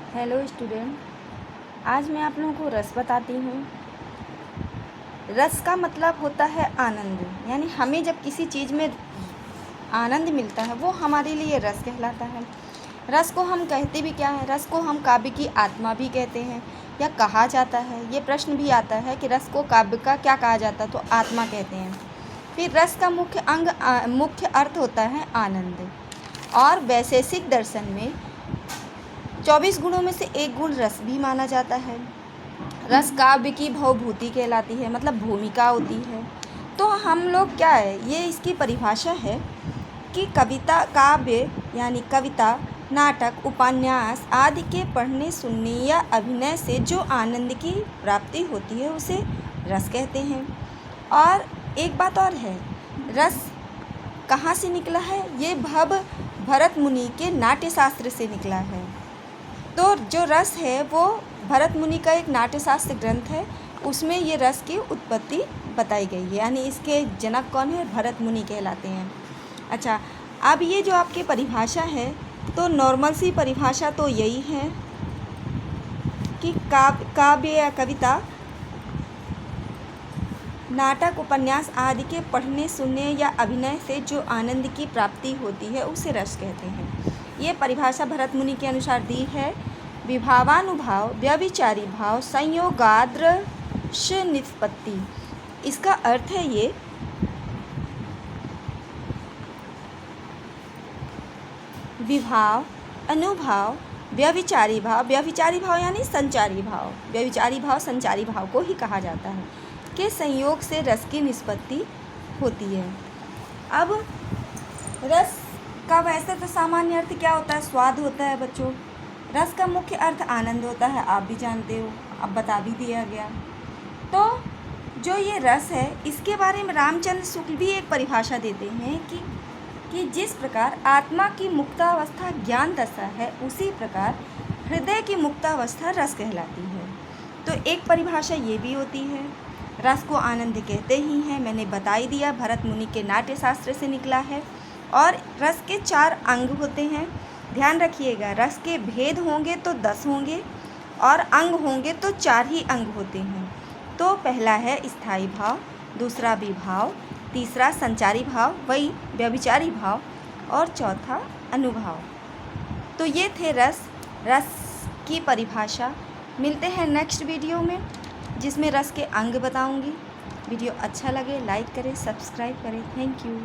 Hello student, आज मैं आप लोगों को रस बताती हूँ। रस का मतलब होता है आनंद, यानी हमें जब किसी चीज़ में आनंद मिलता है वो हमारे लिए रस कहलाता है। रस को हम कहते भी क्या है? रस को हम काव्य की आत्मा भी कहते हैं या कहा जाता है। ये प्रश्न भी आता है कि रस को काव्य का क्या कहा जाता है, तो आत्मा कहते हैं। फिर रस का मुख्य अर्थ होता है आनंद। और वैशेषिक दर्शन में 24 गुणों में से एक गुण रस भी माना जाता है। रस काव्य की भवभूति कहलाती है, मतलब भूमिका होती है। तो हम लोग क्या है, ये इसकी परिभाषा है कि कविता, काव्य यानी कविता, नाटक, उपन्यास आदि के पढ़ने, सुनने या अभिनय से जो आनंद की प्राप्ति होती है उसे रस कहते हैं। और एक बात और है, रस कहाँ से निकला है? ये भरत मुनि के नाट्यशास्त्र से निकला है। तो जो रस है वो भरत मुनि का एक नाट्यशास्त्र ग्रंथ है, उसमें ये रस की उत्पत्ति बताई गई है, यानी इसके जनक कौन है? भरत मुनि कहलाते हैं। अच्छा, अब ये जो आपकी परिभाषा है, तो नॉर्मल सी परिभाषा तो यही है कि काव्य या कविता, नाटक, उपन्यास आदि के पढ़ने, सुनने या अभिनय से जो आनंद की प्राप्ति होती है उसे रस कहते हैं। ये परिभाषा भरत मुनि के अनुसार दी है। विभावानुभाव, व्यभिचारी भाव, संयोगादृश निष्पत्ति। इसका अर्थ है ये विभाव, अनुभाव, व्यभिचारी भाव यानी संचारी भाव, व्यभिचारी भाव संचारी भाव को ही कहा जाता है, के संयोग से रस की निष्पत्ति होती है। अब रस का वैसे तो सामान्य अर्थ क्या होता है? स्वाद होता है बच्चों। रस का मुख्य अर्थ आनंद होता है, आप भी जानते हो, अब बता भी दिया गया। तो जो ये रस है, इसके बारे में रामचंद्र शुक्ल भी एक परिभाषा देते हैं कि जिस प्रकार आत्मा की मुक्तावस्था ज्ञान दशा है, उसी प्रकार हृदय की मुक्तावस्था रस कहलाती है। तो एक परिभाषा ये भी होती है। रस को आनंद कहते ही हैं, मैंने बता ही दिया, भरत मुनि के नाट्यशास्त्र से निकला है। और रस के 4 अंग होते हैं, ध्यान रखिएगा। रस के भेद होंगे तो 10 होंगे और अंग होंगे तो 4 ही अंग होते हैं। तो पहला है स्थायी भाव, दूसरा विभाव, तीसरा संचारी भाव, वही व्यभिचारी भाव, और चौथा अनुभाव। तो ये थे रस की परिभाषा। मिलते हैं नेक्स्ट वीडियो में, जिसमें रस के अंग बताऊंगी। वीडियो अच्छा लगे लाइक करें, सब्सक्राइब करें। Thank you.